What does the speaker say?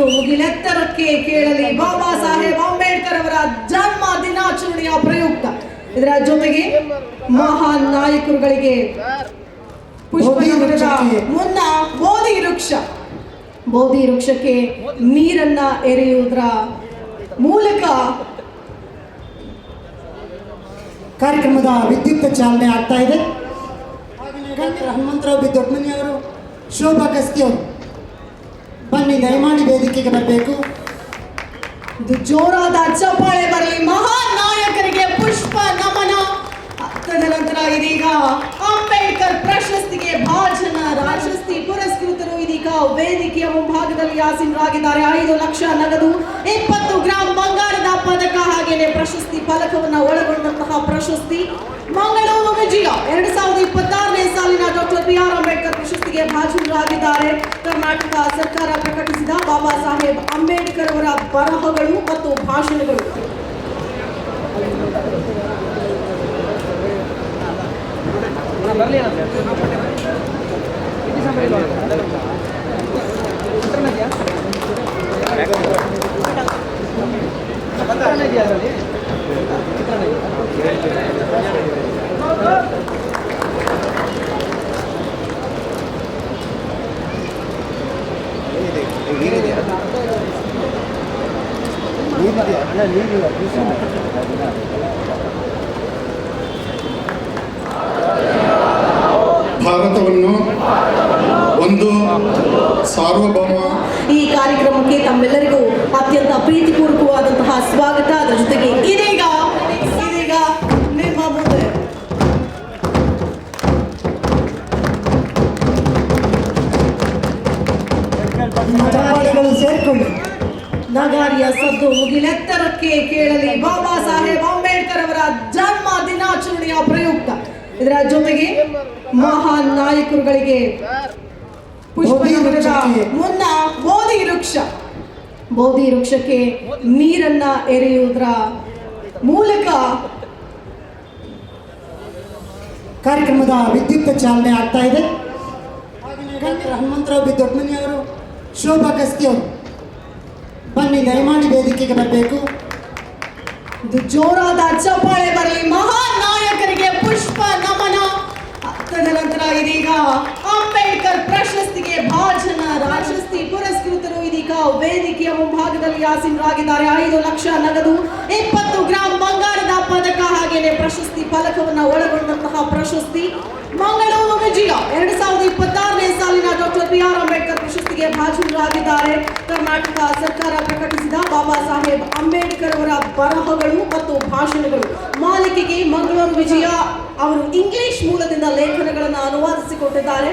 ಸದ್ದು ಮುಗಿಲೆತ್ತರಕ್ಕೆ ಕೇಳಲಿ ಬಾಬಾ ಸಾಹೇಬ್ ಅಂಬೇಡ್ಕರ್ ಅವರ ಜನ್ಮ ದಿನಾಚರಣೆಯ ಪ್ರಯುಕ್ತ ಇದರ ಜೊತೆಗೆ ಮಹಾನ್ ನಾಯಕರುಗಳಿಗೆ ಪುಷ್ಪನಗರದ ಮುನ್ನ ಬೋಧಿ ವೃಕ್ಷಕ್ಕೆ ನೀರನ್ನ ಎರೆಯುವುದರ ಮೂಲಕ ಕಾರ್ಯಕ್ರಮದ ವಿದ್ಯುಕ್ತ ಚಾಲನೆ ಆಗ್ತಾ ಇದೆ. ಹನುಮಂತರಾವ್ ಬಿ ದೊಡ್ಡಮನಿ ಅವರು, ಶೋಭಾ ಕಸ್ತಿ ಅವರು ಬನ್ನಿ ದಯಮಾಡಿ ವೇದಿಕೆಗೆ ಬರಬೇಕು. ಜೋರಾದ ಚಪ್ಪಾಳೆ ಬರಲಿ. ಮಹಾನ್ ನಾಯಕರಿಗೆ ಪುಷ್ಪ ನಮನ. ತದನಂತರ ಇದೀಗ ಅಂಬೇಡ್ಕರ್ ಪ್ರಶಸ್ತಿಗೆ ಭಾಜನ ರಾಜಶ್ರೀ ಪುರಸ್ಕೃತರು ಇದೀಗ ವೇದಿಕೆಯ ಮುಂಭಾಗದಲ್ಲಿ ಆಸೀನರಾಗಿದ್ದಾರೆ. 5 ಲಕ್ಷ ನಗದು, 20 ಗ್ರಾಂ ಬಂಗಾರದ ಪದಕ ಹಾಗೇನೆ ಪ್ರಶಸ್ತಿ ಫಲಕವನ್ನು ಒಳಗೊಂಡಂತಹ ಪ್ರಶಸ್ತಿ. ಮಂಗಳೂರು ವಿಜಯ 2026ನೇ ಸಾಲಿನ ಡಾಕ್ಟರ್ BR ಅಂಬೇಡ್ಕರ್ ಪ್ರಶಸ್ತಿಗೆ ಭಾಜನರಾಗಿದ್ದಾರೆ. ಕರ್ನಾಟಕ ಸರ್ಕಾರ ಪ್ರಕಟಿಸಿದ ಬಾಬಾ ಸಾಹೇಬ್ ಅಂಬೇಡ್ಕರ್ ಅವರ ಬರಹಗಳು ಮತ್ತು ಭಾಷಣಗಳು. ಭಾರತವನ್ನು ಒಂದು ಸಾರ್ವಭೌಮ. ಈ ಕಾರ್ಯಕ್ರಮಕ್ಕೆ ತಮ್ಮೆಲ್ಲರಿಗೂ ಅತ್ಯಂತ ಪ್ರೀತಿಪೂರ್ವಕವಾದಂತಹ ಸ್ವಾಗತ. ಅದರ ಜೊತೆಗೆ ಇದೀಗ ನಿಮ್ಮ ಮುಂದೆ ಸೇರಿಕೊಳ್ಳಿ. ನಗಾರಿಯ ಸದ್ದು ಮುಗಿಲೆತ್ತರಕ್ಕೆ ಕೇಳಲಿ ಬಾಬಾ ಸಾಹೇಬ್ ಅಂಬೇಡ್ಕರ್ ಅವರ ಜನ್ಮ ದಿನಾಚರಣೆಯ ಪ್ರಯುಕ್ತ ಇದರ ಜೊತೆಗೆ ಮಹಾನ್ ನಾಯಕರುಗಳಿಗೆ ಪುಷ್ಪನಗರದ ಮುನ್ನ ಬೋಧಿ ವೃಕ್ಷಕ್ಕೆ ನೀರನ್ನ ಎರೆಯುವುದರ ಮೂಲಕ ಕಾರ್ಯಕ್ರಮದ ವಿದ್ಯುಕ್ತ ಚಾಲನೆ ಆಗ್ತಾ ಇದೆ. ಹನುಮಂತರಾವ್ ಬಿ ದೊಡ್ಡಮನಿ ಅವರು, ಶೋಭಾ ಕಸ್ತಿ ಅವರು ಬನ್ನಿ ದಯಮಾಡಿ ವೇದಿಕೆಗೆ ಬರಬೇಕು. ಜೋರಾದ ಚಪ್ಪಾಳೆ ಬರಲಿ. ಮಹಾನ್ ನಾಯಕರಿಗೆ ಪುಷ್ಪ ನಮನ. ತದನಂತರ ಇದೀಗ ಅಂಬೇಡ್ಕರ್ ಪ್ರಶಸ್ತಿಗೆ ಭಾಜನ ರಾಜಶ್ರೀ ಪುರಸ್ಕೃತರು ಇದೀಗ ವೇದಿಕೆಯ ಮುಂಭಾಗದಲ್ಲಿ ಆಸೀನರಾಗಿದ್ದಾರೆ. 5 ಲಕ್ಷ ನಗದು, 20 ಗ್ರಾಂ ಬಂಗಾರದ ಪದಕ ಹಾಗೇನೆ ಪ್ರಶಸ್ತಿ ಫಲಕವನ್ನು ಒಳಗೊಂಡಂತಹ ಪ್ರಶಸ್ತಿ. ಮಂಗಳೂರು ವಿಜಯ 2026ನೇ ಸಾಲಿನ ಡಾಕ್ಟರ್ BR ಅಂಬೇಡ್ಕರ್ ಪ್ರಶಸ್ತಿಗೆ ಭಾಜನರಾಗಿದ್ದಾರೆ. ಕರ್ನಾಟಕ ಸರ್ಕಾರ ಪ್ರಕಟಿಸಿದ ಬಾಬಾ ಸಾಹೇಬ್ ಅಂಬೇಡ್ಕರ್ ಅವರ ಬರಹಗಳು ಮತ್ತು ಭಾಷಣಗಳು ಮಾಲಿಕೆಗೆ ಮಂಗಳೂರು ವಿಜಯ ಅವರು ಇಂಗ್ಲಿಷ್ ಮೂಲದಿಂದ ಲೇಖನಗಳನ್ನು ಅನುವಾದಿಸಿಕೊಟ್ಟಿದ್ದಾರೆ.